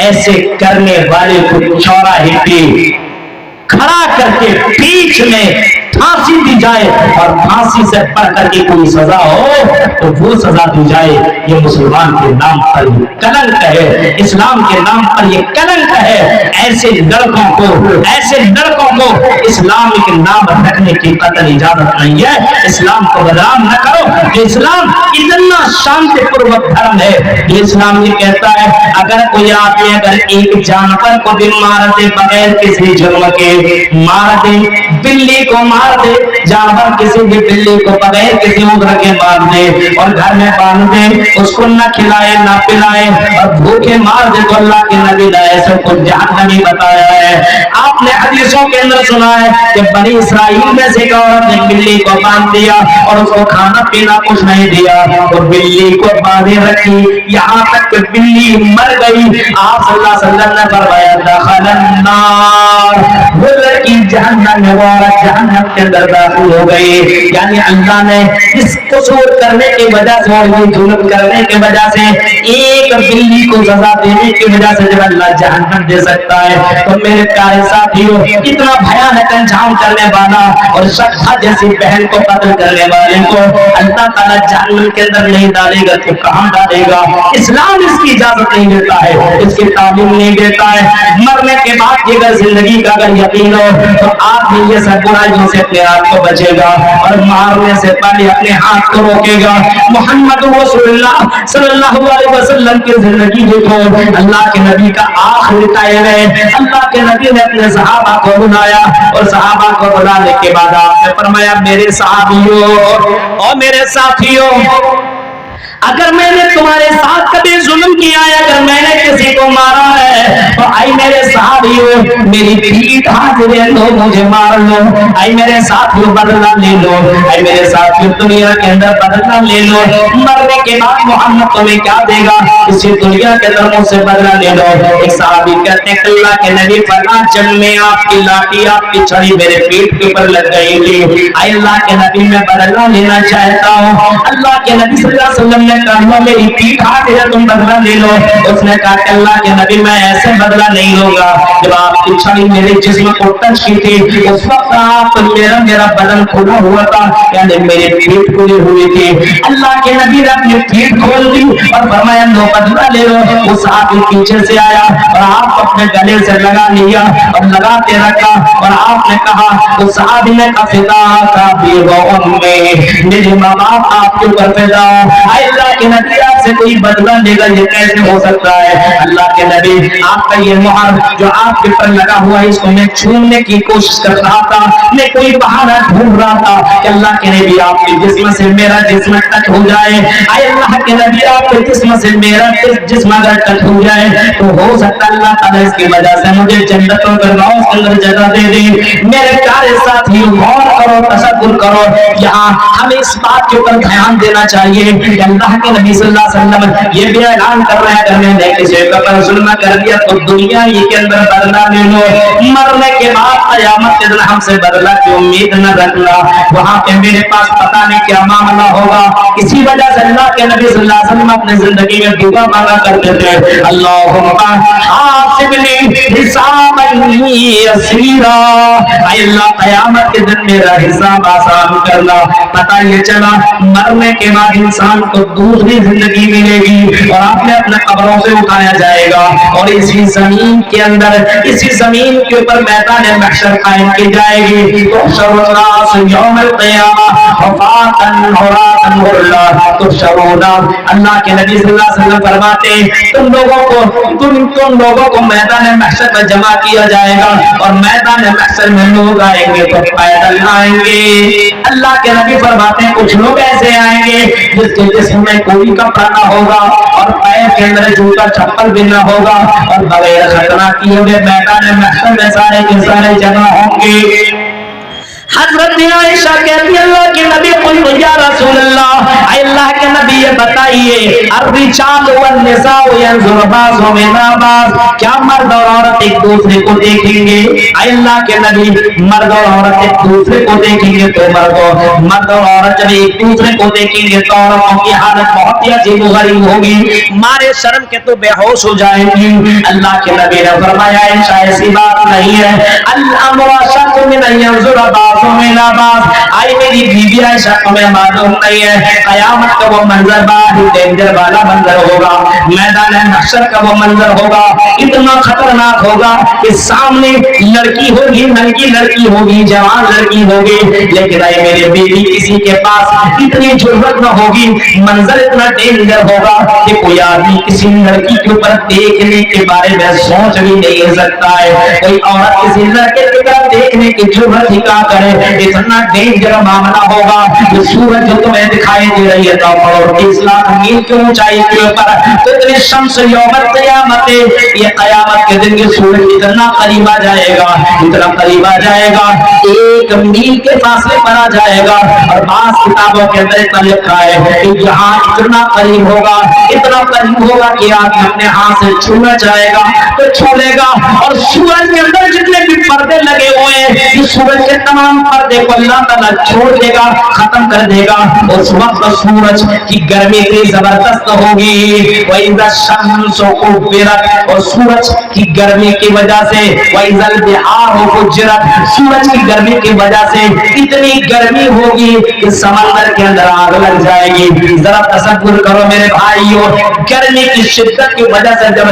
ایسے کرنے والے کو چوراہے پہ کھڑا کر کے پیٹھ میں پھانسی دی جائے، اور پھانسی سے بڑھ کر کے کوئی سزا ہو تو وہ سزا دی جائے۔ یہ مسلمان کے نام پر یہ کلنک ہے، اسلام کے نام پر یہ کلنک ہے۔ ایسے لڑکوں کو اسلام کے نام رکھنے کی قطعی اجازت نہیں ہے۔ اسلام کو بدنام نہ کرو، کہ اسلام اتنا شانتی پوروک دھرم ہے۔ یہ اسلام یہ کہتا ہے اگر کوئی آدمی اگر ایک جانور کو بھی مار دے بغیر کسی جرم کے، مار دے، بلی کو مار دے، جانور کسی بھی بلی کو بغیر کسی عذر کے مار دے اور گھر میں باندھ دے، اس کو نہ کھلائے نہ پلائے اور بھوکے مار دے، تو اللہ کے نبی نے ایسے کو جہنمی بتایا ہے۔ آپ نے حدیثوں کے اندر سنا ہے کہ بنی اسرائیل میں سے ایک عورت نے بلی کو باندھ دیا اور اس کو کھانا پینا کچھ نہیں دیا، اور بلی کو باندھے رکھی یہاں تک کہ بلی مر گئی۔ آپ صلی اللہ علیہ وسلم نے فرمایا دخل النار، وہ لڑکی جہنم میں، وہ عورت جہنم کے اندر داخل ہو گئی۔ یعنی اللہ نے اس قصور کرنے کی وجہ سے اور یہ ظلم کرنے کی وجہ سے ایک بلی کو سزا دینے کی وجہ سے جب اللہ جہنم دے سکتا ہے، تو میرے پیارے ساتھیوں اتنا بھیانک انجام کرنے والا اور شقہ جیسی بہن کو قتل کرنے والے کو اللہ تعالیٰ جہنم کے اندر نہیں ڈالے گا تو کہاں ڈالے گا؟ اسلام اس کی اجازت نہیں دیتا ہے، اس کی تعلیم نہیں دیتا ہے۔ مرنے کے بعد یہ اگر زندگی کا اگر یقین ہو تو آپ بھی یہ سب برائیوں سے اپنے آپ کو بچے گا اور مارنے سے پہلے اپنے ہاتھ کو روکے گا۔ محمد رسول اللہ صلی اللہ علیہ وسلم کی زندگی دیکھو، اللہ کے نبی کا آخری ٹائم ہے۔ اللہ کے نبی نے اپنے صحابہ کو بلایا اور صحابہ کو بلانے کے بعد آپ نے فرمایا میرے صحابیوں اور میرے ساتھیوں، اگر میں نے تمہارے ساتھ کبھی ظلم کیا ہے، اگر میں نے کسی کو مارا ہے تو آئی میرے صحابیوں میری پیٹھ حاضر لو، مجھے مار لو، آئی میرے ساتھیوں بدلہ لے لو، آئی میرے ساتھیوں دنیا کے اندر بدلہ لے لو۔ مرنے کے بعد محمد تمہیں کیا دے گا؟ اسی دنیا کے اندر مجھ سے بدلہ لے لو۔ ایک صحابی کہتے ہیں اللہ کے نبی فرمایا جب میں آپ کی لاٹھی آپ کی چھڑی میرے پیٹھ کے اوپر لگ گئی تھی، آئی اللہ کے نبی میں بدلہ لینا چاہتا ہوں۔ اللہ کے نبی صلی اللہ علیہ وسلم نے کہا میری پیٹھ حاضر ہے، تم بدلہ لے لو۔ اس نے کہا کہ اللہ کے نبی میں ایسے بدلہ نہیں لوں گا، جب آپ کی چھڑی میرے جسم کو ٹچ کی تھی اس وقت آپ میرا بدن کھلا ہوا تھا، یعنی میری پیٹھ کھلی ہوئی تھی۔ اللہ کے نبی نے اپنی پیٹھ کھول دی اور فرمایا لو بدلہ لے لو۔ وہ صحابی پیچھے سے آیا اور آپ اپنے گلے سے لگا لیا اور لگاتے رکھا اور آپ نے کہا، وہ صحابی نے کہا فدا کا بھی وہ امی، میری ماں باپ آپ کے اوپر فدا ہو۔ اللہ کے نبی آپ سے کوئی بدلہ لے گا یہ کیسے ہو سکتا ہے؟ اللہ کے نبی آپ کا یہ مہر جو آپ کے پر لگا ہوا ہے اس کو میں چھونے کی کوشش کر رہا تھا، میں کوئی بہانہ ڈھونڈ رہا تھا کہ اللہ کے نبی آپ کے جسم سے میرا جسم ٹچ ہو جائے۔ اے اللہ کے نبی آپ کے جسم سے میرا جسم اگر ٹچ ہو جائے تو ہو سکتا ہے اللہ تعالیٰ اس کی وجہ سے مجھے جنتوں کے نوز کے اندر جگہ دے دے۔ میرے پیارے ساتھی غور کرو، تصور کرو، یہاں ہمیں اس بات کے اوپر دھیان دینا چاہیے کہ اللہ کے نبی صلی اللہ علیہ وسلم یہ بھی اعلان کر رہے ہیں کہ میں نے کسی کے اوپر ظلم کر دیا تو دنیا ہی کے اندر بدلہ لے لو، مرنے کے بعد قیامت کے دن ہم سے بدلہ کی امید نہ رکھنا، وہاں پہ میرے پاس پتہ نہیں کیا معاملہ ہوگا۔ اسی وجہ سے اللہ کے نبی صلی اللہ علیہ وسلم اپنے زندگی میں دعا مانگا کرتے تھے اللہم حاسبنی حسابا یسیرا، اے اللہ قیامت کے دن میرا حساب آسان کرنا۔ پتہ یہ چلا مرنے کے بعد انسان کو دوسری زندگی ملے گی اور آپ نے اپنے قبروں سے اٹھایا جائے گا اور اسی زمین کے اندر اسی زمین کے اوپر میدان محشر قائم کی جائے گی۔ تحشر الناس یوم القیامہ حفاۃ عراۃ غرلا تحشرون، اللہ کے نبی صلی اللہ علیہ وسلم فرماتے ہیں تم لوگوں کو میدان محشر میں جمع کیا جائے گا اور میدان محشر میں لوگ آئیں گے تو پیدل آئیں گے۔ اللہ کے نبی فرماتے ہیں کچھ لوگ ایسے آئیں گے جس کے جسم میں کوئی کپڑا نہ ہوگا اور پیر کے اندر جوتا چپل بھی نہ ہوگا اور بغیر خطرہ کیے ہوئے میدان محشر میں سارے کے سارے جمع ہوں گے۔ حضرت عائشہ کہتی اللہ کے نبی قل یا رسول اللہ کے نبی یہ بتائیے الرجال والنساء ينظر بعضهم الى بعض، کیا مرد اور عورت ایک دوسرے کو دیکھیں گے؟ اللہ کے نبی مرد اور عورت ایک دوسرے کو دیکھیں گے تو مرد اور عورت جب ایک دوسرے کو دیکھیں گے تو عورتوں کی حالت بہت ہی عجیب و غریب ہوگی، مارے شرم کے تو بے ہوش ہو جائیں گی۔ اللہ کے نبی نے فرمایا عائشہ ایسی بات نہیں ہے، الامر اشد من ان ينظر بعضهم الى بعض، آئی میری بیوی عائشہ تمہیں معلوم نہیں ہے قیامت کا وہ منظر بڑا ڈینجر والا منظر ہوگا، میدان محشر کا وہ منظر ہوگا اتنا خطرناک ہوگا کہ سامنے لڑکی ہوگی، ننگی لڑکی ہوگی، جوان لڑکی ہوگی، لیکن اے میرے بیوی کسی کے پاس اتنی جرأت نہ ہوگی، منظر اتنا ڈینجر ہوگا کہ کوئی آدمی کسی لڑکی کے اوپر دیکھنے کے بارے میں سوچ بھی نہیں سکتا ہے، کوئی عورت کسی لڑکے کی طرف دیکھنے کی جرأت ہی کہاں کرے، اتنا ڈینجر معاملہ ہوگا۔ یہ سورج جو تمہیں دکھائی دے رہی ہے تو 30 لاکھ میل کی اونچائی کے اوپر اتنی شمس یوم القیامت، یہ قیامت کے دن یہ سورج اتنا قریب آ جائے گا، اتنا قریب آ جائے گا، 1 میل کے فاصلے پر آ جائے گا، اور بعض کتابوں کے اندر اتنا لکھا ہے کہ یہاں اتنا قریب ہوگا، اتنا قریب ہوگا کہ آدمی اپنے ہاتھ سے چھونا چاہے گا تو چھو لے گا، اور سورج کے اندر جتنے بھی پردے لگے ہوئے ہیں یہ سورج کے تمام پردے کو اللہ تعالیٰ چھوڑ دے گا، ختم کر دے گا۔ اس وقت سورج کی گرمی اتنی زبردست ہوگی، وَإِذَا الشَّمْسُ كُوِّرَتْ، اور سورج کی گرمی کی وجہ سے وَإِذَا الْبِحَارُ فُجِّرَتْ، سورج کی گرمی کی وجہ سے اتنی گرمی ہوگی کہ سمندر کے اندر آگ لگ جائے گی۔ ذرا تصور کرو میرے بھائیو، گرمی کی شدت کی وجہ سے جب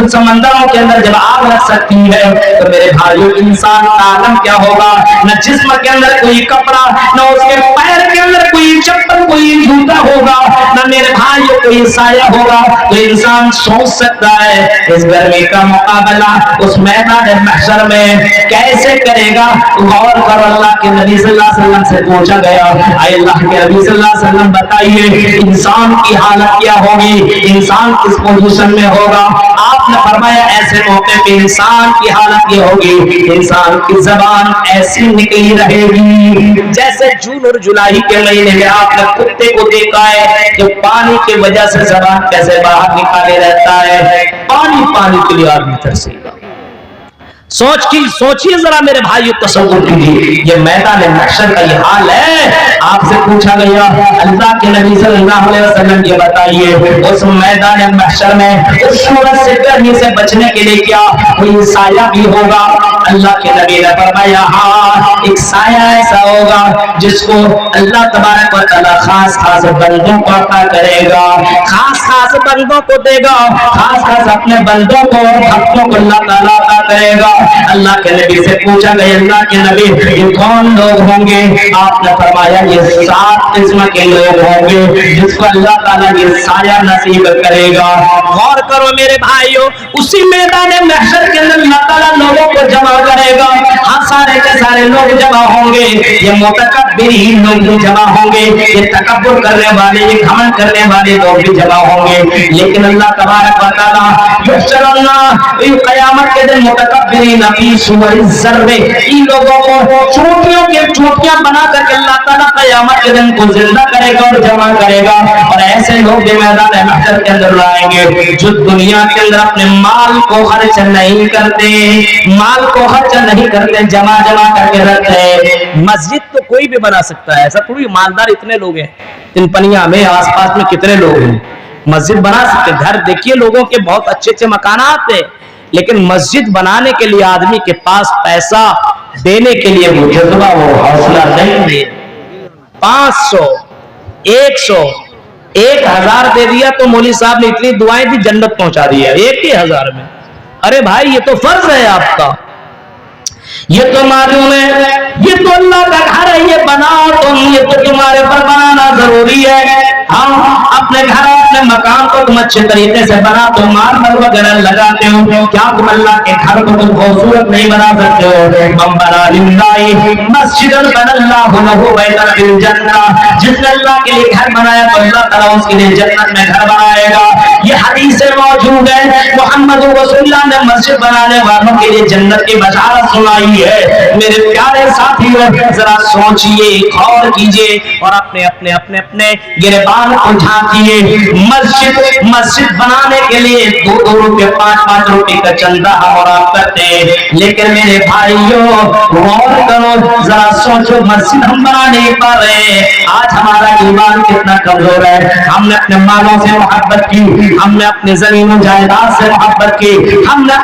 سمندروں کے اندر جب آگ لگ سکتی ہے تو میرے بھائیو انسان کا عالم کیا ہوگا؟ نہ جسم کے اندر کوئی کپڑا، نہ اس کے پیر کے اندر کوئی چپل، کوئی جوتا ہوگا، نہ میرے بھائیو کوئی سایہ ہوگا، تو انسان سوچ سکتا ہے اس گرمی کا مقابلہ اس میدان محشر میں کیسے کرے گا؟ غور کرو، اللہ کے نبی صلی اللہ علیہ وسلم سے پوچھا گیا، اے اللہ کے نبی صلی اللہ علیہ وسلم بتائیے انسان کی حالت کیا ہوگی، انسان کس پوزیشن میں ہوگا؟ آپ نے فرمایا ایسے موقع پہ انسان کی حالت یہ ہوگی، انسان کی زبان ایسی نکلی رہے گی جیسے جون اور جولائی کے مہینے میں آپ نے کتے کو دیکھا ہے کہ پانی کی وجہ سے زبان کیسے باہر نکالے رہتا ہے، پانی کے لیے آدمی ترسے گا۔ سوچیے ذرا میرے بھائیو، تصور کیجیے یہ میدان محشر کا یہ حال ہے۔ آپ سے پوچھا گیا اللہ کے نبی صلی اللہ علیہ وسلم یہ بتائیے اس میدان محشر میں اس سورج سے گرمی سے بچنے کے لیے کیا کوئی سایہ بھی ہوگا؟ اللہ کے نبی نے فرمایا ہاں، ایک سایہ ایسا ہوگا جس کو اللہ تبارک و تعالی خاص بندوں کو عطا کرے گا، خاص بندوں کو دے گا، خاص اپنے بندوں کو، بھکتوں کو اللہ تعالیٰ عطا کرے گا۔ اللہ کے نبی سے پوچھا گیا اللہ کے نبی یہ کون لوگ ہوں گے؟ آپ نے فرمایا یہ 7 قسم کے لوگ ہوں گے جس کو اللہ تعالیٰ یہ سایہ نصیب کرے گا۔ غور کرو میرے بھائیو، اسی میدان محشر کے اندر اللہ تعالیٰ لوگوں کو جمع کرے گا، ہاں سارے کے سارے لوگ جمع ہوں گے، یہ متکبرین لوگ بھی جمع ہوں گے، یہ تکبر کرنے والے، یہ گھمنڈ کرنے والے لوگ بھی جمع ہوں گے، لیکن اللہ تبارک و تعالیٰ یحشر اللہ قیامت کے دن متکبرین فی صور الذر، ان لوگوں کو چوٹیوں کے چوٹیاں بنا کر کے اللہ تعالیٰ قیامت کے دن کو زندہ کرے گا اور جمع کرے گا، اور ایسے لوگ بھی میدان محشر کے اندر لائیں گے جو دنیا کے اندر اپنے مال کو خرچ نہیں کرتے، مال کو خرچ نہیں کرتے، جمع کر کے رکھتے۔ مسجد تو کوئی بھی بنا سکتا ہے، ایسا کوئی مالدار اتنے لوگ ہیں تن پنیا میں آس پاس میں کتنے لوگ ہیں مسجد بنا سکتے، گھر دیکھیے لوگوں کے بہت اچھے مکانات ہیں، لیکن مسجد بنانے کے لیے آدمی کے پاس پیسہ دینے کے لیے وہ جذبہ، وہ حوصلہ نہیں ہے۔ 500 100 1000 دے دیا تو مولوی صاحب نے اتنی دعائیں دی جنت پہنچا دیا 1000 میں۔ ارے بھائی یہ تو فرض ہے آپ کا، یہ تو معلوم ہے، یہ تو اللہ کا گھر ہے، یہ بناؤ تم، یہ تو تمہارے پر بنانا ضروری ہے۔ ہم اپنے گھر اپنے مکان کو تم اچھے طریقے سے بنا تو ماربل وغیرہ لگاتے ہو، کیا تم اللہ کے گھر کو تم خوبصورت نہیں بنا سکتے ہو؟ من بنا للہ مسجدا بنى اللہ له بیتا فی الجنہ، جس نے اللہ کے لیے گھر بنایا تو اللہ تعالیٰ اس کے لیے جنت میں گھر بنائے گا۔ یہ حدیث موجود ہے، محمد رسول اللہ نے مسجد بنانے والوں کے لیے جنت کی بشارت سنائی فرمائی ہے۔ میرے پیارے ساتھیوں ذرا سوچئے، غور کیجئے اور اپنے اپنے اپنے اپنے گریبان کو جھانکیے۔ مسجد بنانے کے لیے 2 روپے 5 روپے کا چندہ ہم اور آپ کرتے ہیں، لیکن میرے بھائیوں غور کرو، ذرا سوچو، مسجد ہم بنا نہیں پا رہے ہیں۔ آج ہمارا ایمان کتنا کمزور ہے۔ ہم نے اپنے مالوں سے محبت کی، ہم نے اپنے زمین و جائیداد سے محبت کی، ہم نے